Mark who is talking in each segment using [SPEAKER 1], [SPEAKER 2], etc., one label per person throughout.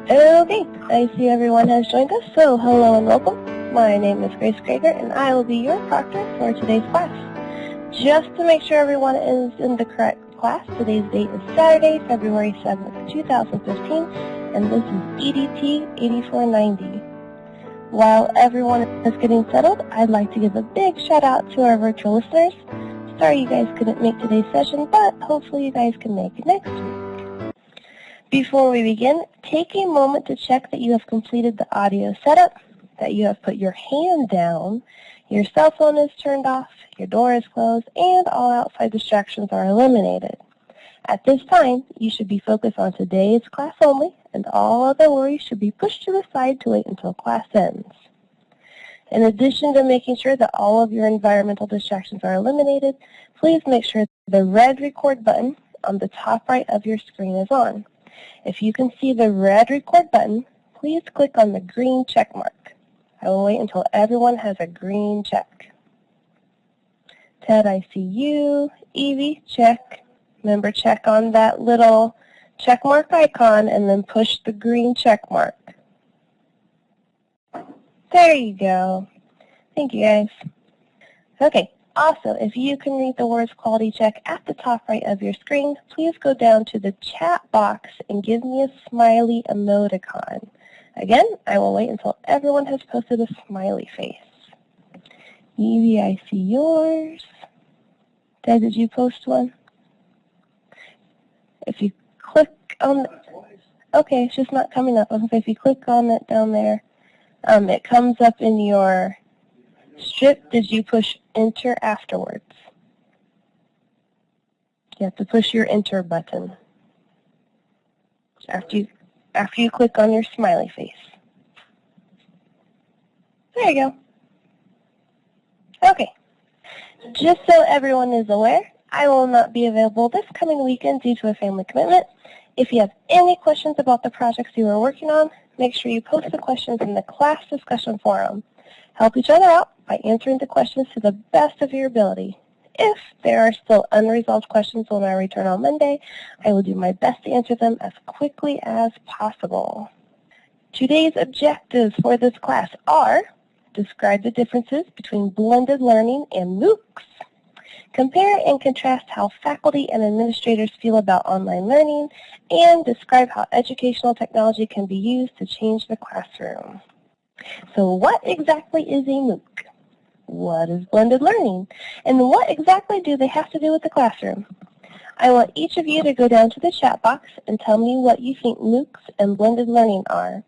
[SPEAKER 1] Okay, I see everyone has joined us, so hello and welcome. My name is Grace Krager, and I will be your proctor for today's class. Just to make sure everyone is in the correct class, today's date is Saturday, February 7th, 2015, and this is EDT 8490. While everyone is getting settled, I'd like to give a big shout out to our virtual listeners. Sorry you guys couldn't make today's session, but hopefully you guys can make it next week. Before we begin, take a moment to check that you have completed the audio setup, that you have put your hand down, your cell phone is turned off, your door is closed, and all outside distractions are eliminated. At this time, you should be focused on today's class only, and all other worries should be pushed to the side to wait until class ends. In addition to making sure that all of your environmental distractions are eliminated, please make sure the red record button on the top right of your screen is on. If you can see the red record button, please click on the green check mark. I will wait until everyone has a green check. Ted, I see you. Evie, check. Remember, check on that little check mark icon and then push the green check mark. There you go. Thank you, guys. Okay. Also, if you can read the words quality check at the top right of your screen, please go down to the chat box and give me a smiley emoticon. Again, I will wait until everyone has posted a smiley face. Evie, I see yours. Dad, did you post one? If you click on okay, it's just not coming up. I was going to say, if you click on it down there, it comes up in your strip. Did you push enter afterwards? You have to push your enter button after you click on your smiley face. There you go. Okay. Just so everyone is aware, I will not be available this coming weekend due to a family commitment. If you have any questions about the projects you are working on, make sure you post the questions in the class discussion forum. Help each other out by answering the questions to the best of your ability. If there are still unresolved questions when I return on Monday, I will do my best to answer them as quickly as possible. Today's objectives for this class are: describe the differences between blended learning and MOOCs, compare and contrast how faculty and administrators feel about online learning, and describe how educational technology can be used to change the classroom. So what exactly is a MOOC? What is blended learning? And what exactly do they have to do with the classroom? I want each of you to go down to the chat box and tell me what you think MOOCs and blended learning are.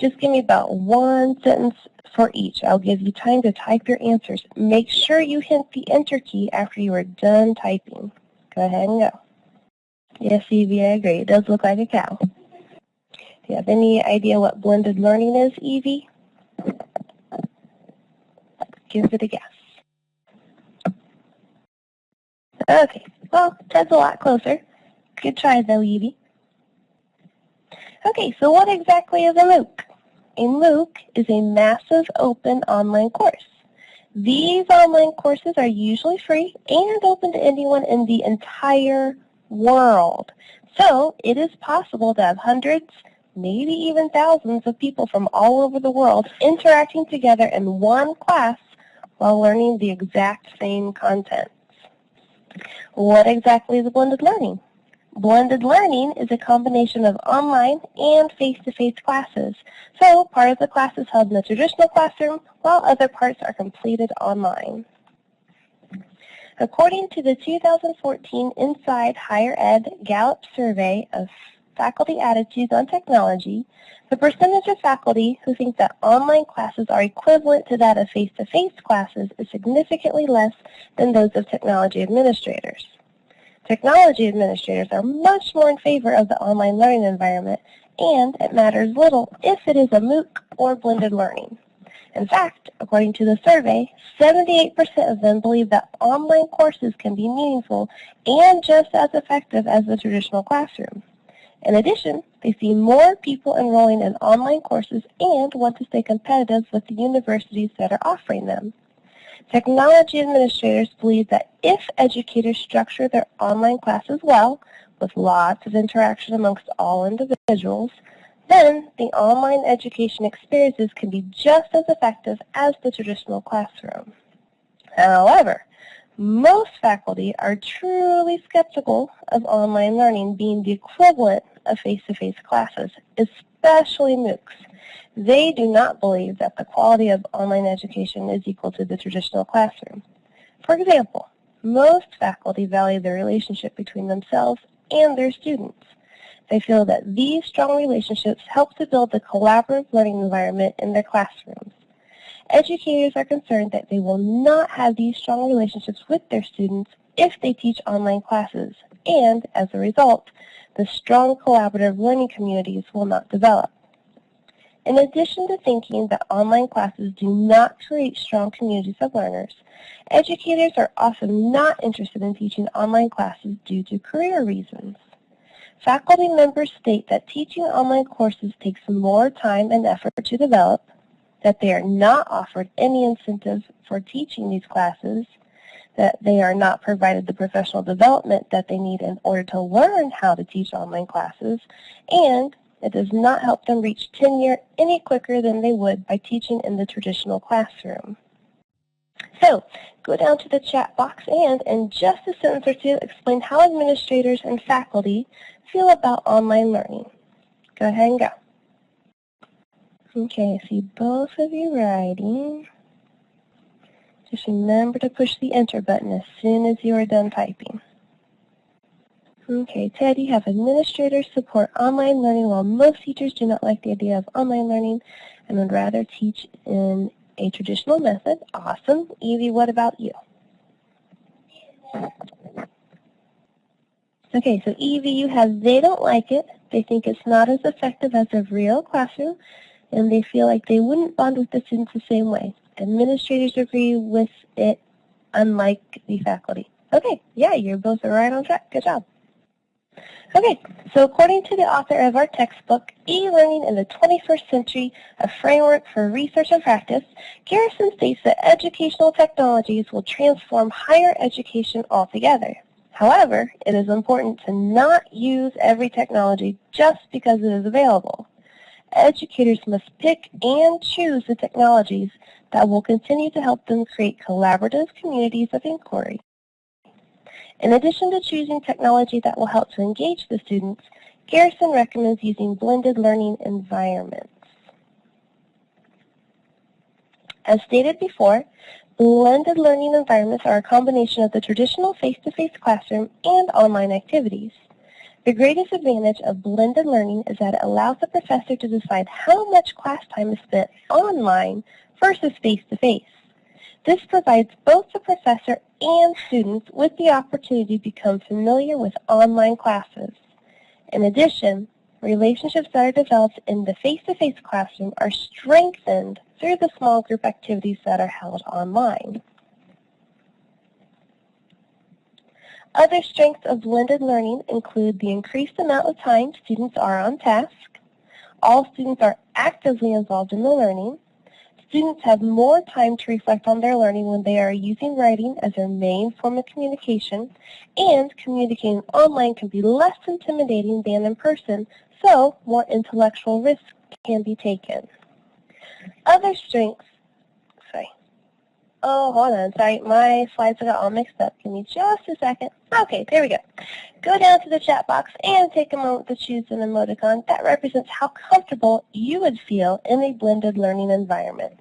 [SPEAKER 1] Just give me about one sentence for each. I'll give you time to type your answers. Make sure you hit the enter key after you are done typing. Go ahead and go. Yes, Evie, I agree. It does look like a cow. Do you have any idea what blended learning is, Evie? Give it a guess. Okay, well, Ted's a lot closer. Good try, though, Evie. Okay, so what exactly is a MOOC? A MOOC is a massive open online course. These online courses are usually free and open to anyone in the entire world. So it is possible to have hundreds, maybe even thousands of people from all over the world interacting together in one class while learning the exact same content. What exactly is blended learning? Blended learning is a combination of online and face-to-face classes. So part of the class is held in the traditional classroom, while other parts are completed online. According to the 2014 Inside Higher Ed Gallup survey of faculty attitudes on technology, the percentage of faculty who think that online classes are equivalent to that of face-to-face classes is significantly less than those of technology administrators. Technology administrators are much more in favor of the online learning environment, and it matters little if it is a MOOC or blended learning. In fact, according to the survey, 78% of them believe that online courses can be meaningful and just as effective as the traditional classroom. In addition, they see more people enrolling in online courses and want to stay competitive with the universities that are offering them. Technology administrators believe that if educators structure their online classes well, with lots of interaction amongst all individuals, Then the online education experiences can be just as effective as the traditional classroom. However, most faculty are truly skeptical of online learning being the equivalent of face-to-face classes, especially MOOCs. They do not believe that the quality of online education is equal to the traditional classroom. For example, most faculty value the relationship between themselves and their students. They feel that these strong relationships help to build the collaborative learning environment in their classrooms. Educators are concerned that they will not have these strong relationships with their students if they teach online classes, and as a result, the strong collaborative learning communities will not develop. In addition to thinking that online classes do not create strong communities of learners, educators are often not interested in teaching online classes due to career reasons. Faculty members state that teaching online courses takes more time and effort to develop, that they are not offered any incentive for teaching these classes, that they are not provided the professional development that they need in order to learn how to teach online classes, and it does not help them reach tenure any quicker than they would by teaching in the traditional classroom. So, go down to the chat box and, in just a sentence or two, explain how administrators and faculty feel about online learning. Go ahead and go. Okay, I see both of you writing. Just remember to push the enter button as soon as you are done typing. Okay, Ted, you have administrators support online learning while most teachers do not like the idea of online learning and would rather teach in a traditional method. Awesome. Evie, what about you? Okay, so Evie, you have they don't like it. They think it's not as effective as a real classroom, and they feel like they wouldn't bond with the students the same way. Administrators agree with it, unlike the faculty. Okay, yeah, you're both right on track. Good job. Okay, so according to the author of our textbook, E-Learning in the 21st Century, a Framework for Research and Practice, Garrison states that educational technologies will transform higher education altogether. However, it is important to not use every technology just because it is available. Educators must pick and choose the technologies that will continue to help them create collaborative communities of inquiry. In addition to choosing technology that will help to engage the students, Garrison recommends using blended learning environments. As stated before, blended learning environments are a combination of the traditional face-to-face classroom and online activities. The greatest advantage of blended learning is that it allows the professor to decide how much class time is spent online versus face-to-face. This provides both the professor and students with the opportunity to become familiar with online classes. In addition, relationships that are developed in the face-to-face classroom are strengthened through the small group activities that are held online. Other strengths of blended learning include the increased amount of time students are on task. All students are actively involved in the learning. Students have more time to reflect on their learning when they are using writing as their main form of communication, and communicating online can be less intimidating than in person, so more intellectual risk can be taken. Other strengths, hold on, sorry, my slides got all mixed up. Give me just a second. Okay, there we go. Go down to the chat box and take a moment to choose an emoticon that represents how comfortable you would feel in a blended learning environment.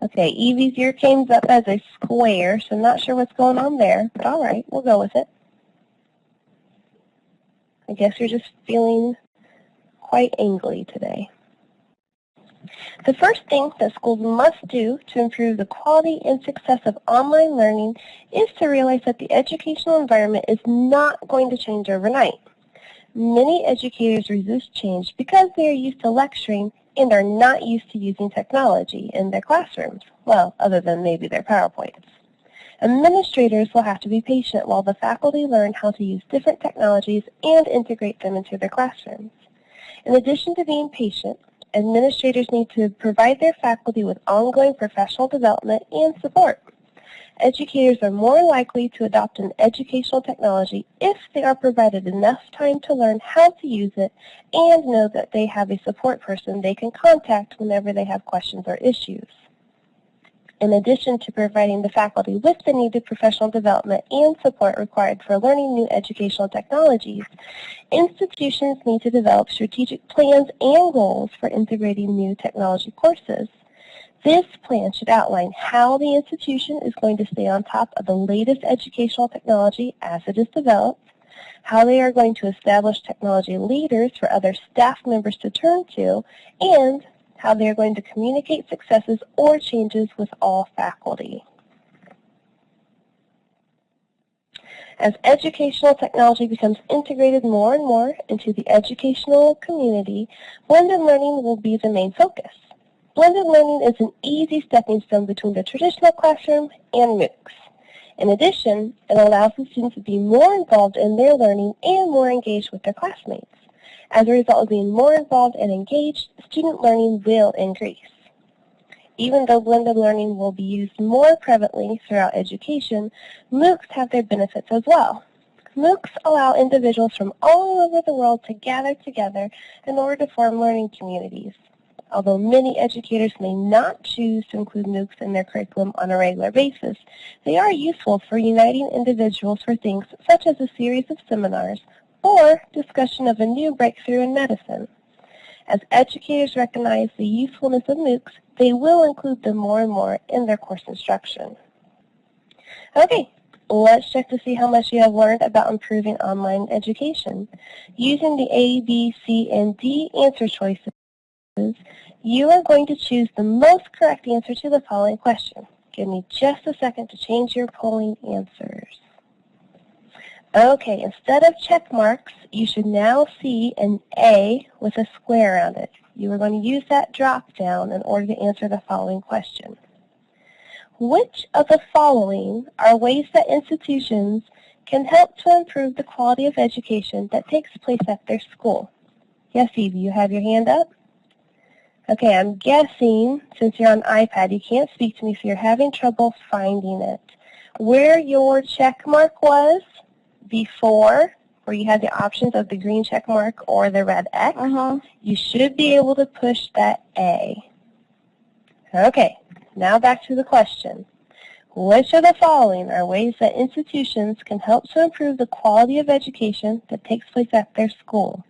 [SPEAKER 1] Okay, Evie's ear came up as a square, so I'm not sure what's going on there, but all right, we'll go with it. I guess you're just feeling quite angry today. The first thing that schools must do to improve the quality and success of online learning is to realize that the educational environment is not going to change overnight. Many educators resist change because they are used to lecturing and are not used to using technology in their classrooms, well, other than maybe their PowerPoints. Administrators will have to be patient while the faculty learn how to use different technologies and integrate them into their classrooms. In addition to being patient, administrators need to provide their faculty with ongoing professional development and support. Educators are more likely to adopt an educational technology if they are provided enough time to learn how to use it and know that they have a support person they can contact whenever they have questions or issues. In addition to providing the faculty with the needed professional development and support required for learning new educational technologies, institutions need to develop strategic plans and goals for integrating new technology courses. This plan should outline how the institution is going to stay on top of the latest educational technology as it is developed, how they are going to establish technology leaders for other staff members to turn to, and how they are going to communicate successes or changes with all faculty. As educational technology becomes integrated more and more into the educational community, blended learning will be the main focus. Blended learning is an easy stepping stone between the traditional classroom and MOOCs. In addition, it allows the students to be more involved in their learning and more engaged with their classmates. As a result of being more involved and engaged, student learning will increase. Even though blended learning will be used more prevalently throughout education, MOOCs have their benefits as well. MOOCs allow individuals from all over the world to gather together in order to form learning communities. Although many educators may not choose to include MOOCs in their curriculum on a regular basis, they are useful for uniting individuals for things such as a series of seminars or discussion of a new breakthrough in medicine. As educators recognize the usefulness of MOOCs, they will include them more and more in their course instruction. Okay, let's check to see how much you have learned about improving online education. Using the A, B, C, and D answer choices, you are going to choose the most correct answer to the following question. Give me just a second to change your polling answers. Okay, instead of check marks, you should now see an A with a square around it. You are going to use that drop down in order to answer the following question. Which of the following are ways that institutions can help to improve the quality of education that takes place at their school? Yes, Evie, you have your hand up? Okay, I'm guessing, since you're on iPad, you can't speak to me, so you're having trouble finding it. Where your check mark was before, where you had the options of the green check mark or the red X, you should be able to push that A. Okay, now back to the question. Which of the following are ways that institutions can help to improve the quality of education that takes place at their school?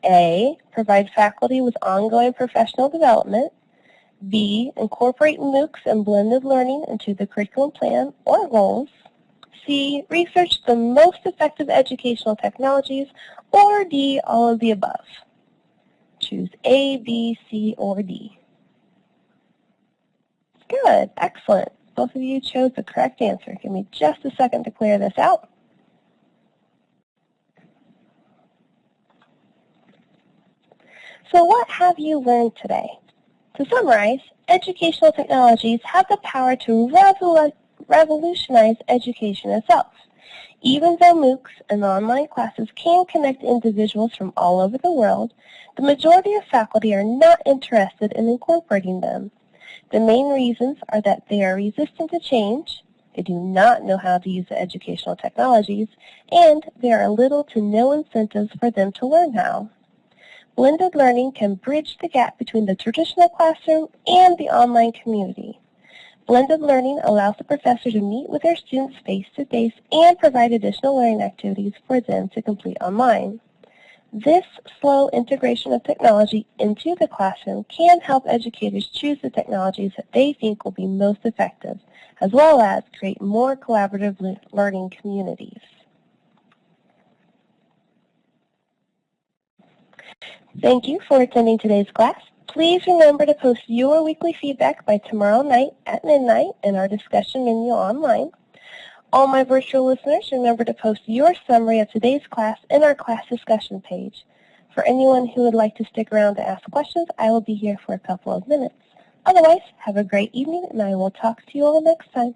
[SPEAKER 1] A, provide faculty with ongoing professional development. B, incorporate MOOCs and blended learning into the curriculum plan or goals. C, research the most effective educational technologies, or D, all of the above. Choose A, B, C, or D. Good, excellent. Both of you chose the correct answer. Give me just a second to clear this out. So what have you learned today? To summarize, educational technologies have the power to revolutionize education itself. Even though MOOCs and online classes can connect individuals from all over the world, the majority of faculty are not interested in incorporating them. The main reasons are that they are resistant to change, they do not know how to use the educational technologies, and there are little to no incentives for them to learn how. Blended learning can bridge the gap between the traditional classroom and the online community. Blended learning allows the professor to meet with their students face-to-face and provide additional learning activities for them to complete online. This slow integration of technology into the classroom can help educators choose the technologies that they think will be most effective, as well as create more collaborative learning communities. Thank you for attending today's class. Please remember to post your weekly feedback by tomorrow night at midnight in our discussion menu online. All my virtual listeners, remember to post your summary of today's class in our class discussion page. For anyone who would like to stick around to ask questions, I will be here for a couple of minutes. Otherwise, have a great evening, and I will talk to you all next time.